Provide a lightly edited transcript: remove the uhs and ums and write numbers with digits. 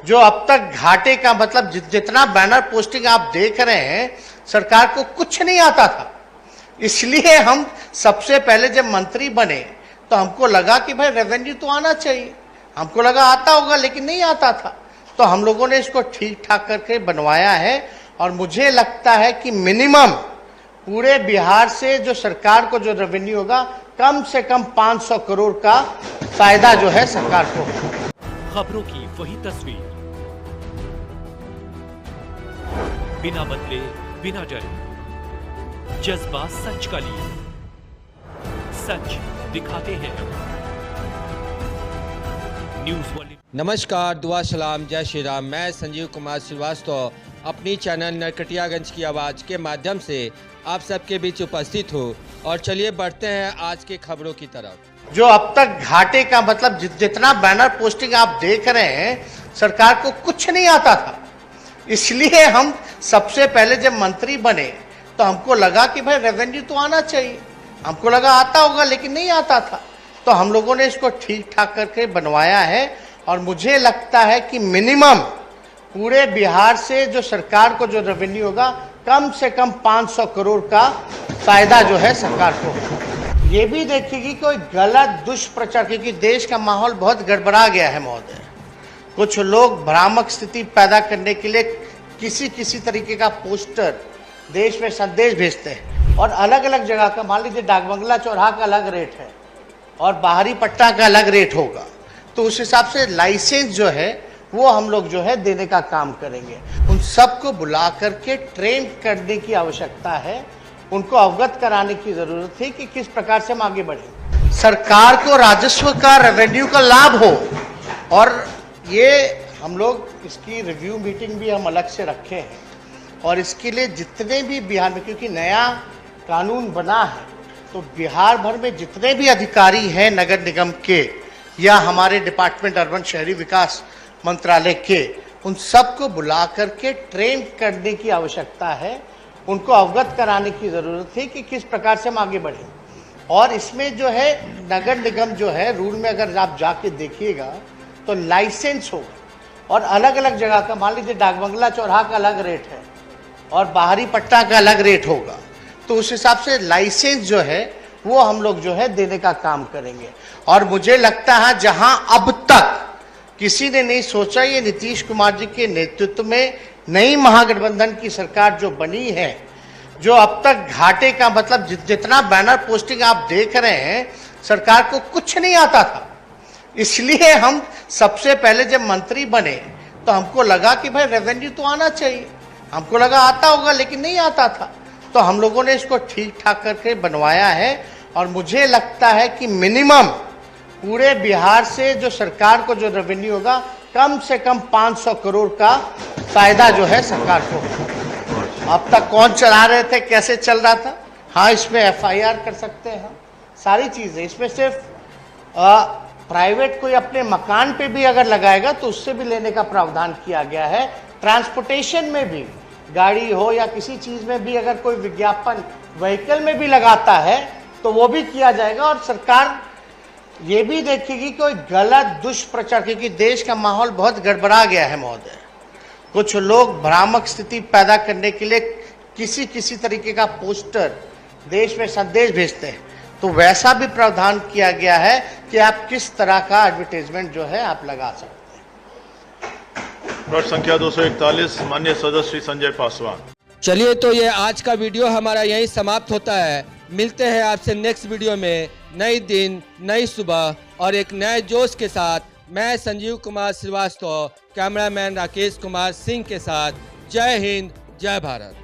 जो अब तक घाटे का मतलब जितना बैनर पोस्टिंग आप देख रहे हैं, सरकार को कुछ नहीं आता था। इसलिए हम सबसे पहले जब मंत्री बने तो हमको लगा कि भाई रेवेन्यू तो आना चाहिए, हमको लगा आता होगा, लेकिन नहीं आता था। तो हम लोगों ने इसको ठीक ठाक करके बनवाया है और मुझे लगता है कि मिनिमम पूरे बिहार से जो सरकार को जो रेवेन्यू होगा, कम से कम 500 करोड़ का फायदा जो है सरकार को। खबरों की वही तस्वीर, बिना बदले बिना डरे, जज्बा सच का लिए, सच दिखाते हैं। News world. नमस्कार, दुआ सलाम, जय श्री राम। मैं संजीव कुमार श्रीवास्तव अपनी चैनल नरकटियागंज की आवाज़ के माध्यम से आप सबके बीच उपस्थित हूँ और चलिए बढ़ते हैं आज के खबरों की तरफ। जो अब तक घाटे का मतलब जितना बैनर पोस्टिंग आप देख रहे हैं, सरकार को कुछ नहीं आता था। इसलिए हम सबसे पहले जब मंत्री बने तो हमको लगा कि भाई रेवेन्यू तो आना चाहिए, हमको लगा आता होगा, लेकिन नहीं आता था। तो हम लोगों ने इसको ठीक ठाक करके बनवाया है और मुझे लगता है कि मिनिमम पूरे बिहार से जो सरकार को जो रेवेन्यू होगा, कम से कम 500 करोड़ का फायदा जो है सरकार को। ये भी देखिए कोई गलत दुष्प्रचार, क्योंकि देश का माहौल बहुत गड़बड़ा गया है महोदय। कुछ लोग भ्रामक स्थिति पैदा करने के लिए किसी तरीके का पोस्टर देश में संदेश भेजते हैं और अलग अलग जगह का, मान लीजिए डाकबंगला चौराहा का अलग रेट है और बाहरी पट्टा का अलग रेट होगा, तो उस हिसाब से लाइसेंस जो है वो हम लोग जो है देने का काम करेंगे। उन सबको बुला करके ट्रेन करने की आवश्यकता है, उनको अवगत कराने की जरूरत है कि किस प्रकार से हम आगे बढ़े। सरकार को राजस्व का, रेवेन्यू का लाभ हो, और ये हम लोग इसकी रिव्यू मीटिंग भी हम अलग से रखे हैं और इसके लिए जितने भी बिहार में, क्योंकि नया कानून बना है, तो बिहार भर में जितने भी अधिकारी हैं नगर निगम के या हमारे डिपार्टमेंट अर्बन शहरी विकास मंत्रालय के, उन सबको बुला करके ट्रेन करने की आवश्यकता है, उनको अवगत कराने की ज़रूरत है कि किस प्रकार से हम आगे बढ़ें। और इसमें जो है नगर निगम जो है रूल में अगर आप जाके देखिएगा तो लाइसेंस होगा और अलग अलग जगह का, मान लीजिए डाकबंगला चौराहा का अलग रेट है और बाहरी पट्टा का अलग रेट होगा, तो उस हिसाब से लाइसेंस जो है वो हम लोग जो है देने का काम करेंगे। और मुझे लगता है जहां अब तक किसी ने नहीं सोचा, ये नीतीश कुमार जी के नेतृत्व में नई महागठबंधन की सरकार जो बनी है, जो अब तक घाटे का मतलब जितना बैनर पोस्टिंग आप देख रहे हैं, सरकार को कुछ नहीं आता था। इसलिए हम सबसे पहले जब मंत्री बने तो हमको लगा कि भाई रेवेन्यू तो आना चाहिए, हमको लगा आता होगा, लेकिन नहीं आता था। तो हम लोगों ने इसको ठीक ठाक करके बनवाया है और मुझे लगता है कि मिनिमम पूरे बिहार से जो सरकार को जो रेवेन्यू होगा, कम से कम 500 करोड़ का फायदा जो है सरकार को। अब तक कौन चला रहे थे, कैसे चल रहा था, हाँ इसमें FIR कर सकते हैं हम, सारी चीज़ें। इसमें सिर्फ प्राइवेट कोई अपने मकान पे भी अगर लगाएगा तो उससे भी लेने का प्रावधान किया गया है। ट्रांसपोर्टेशन में भी, गाड़ी हो या किसी चीज़ में भी अगर कोई विज्ञापन व्हीकल में भी लगाता है तो वो भी किया जाएगा। और सरकार ये भी देखेगी कोई गलत दुष्प्रचार, क्योंकि देश का माहौल बहुत गड़बड़ा गया है महोदय। कुछ लोग भ्रामक स्थिति पैदा करने के लिए किसी तरीके का पोस्टर देश में संदेश भेजते हैं, तो वैसा भी प्रावधान किया गया है कि आप किस तरह का एडवर्टाइजमेंट जो है आप लगा सकते हैं। प्रश्न संख्या 241, माननीय सदस्य श्री संजय पासवान। चलिए, तो ये आज का वीडियो हमारा यहीं समाप्त होता है। मिलते हैं आपसे नेक्स्ट वीडियो में, नई दिन, नई सुबह और एक नए जोश के साथ। मैं संजीव कुमार श्रीवास्तव, कैमरामैन राकेश कुमार सिंह के साथ। जय हिंद, जय भारत।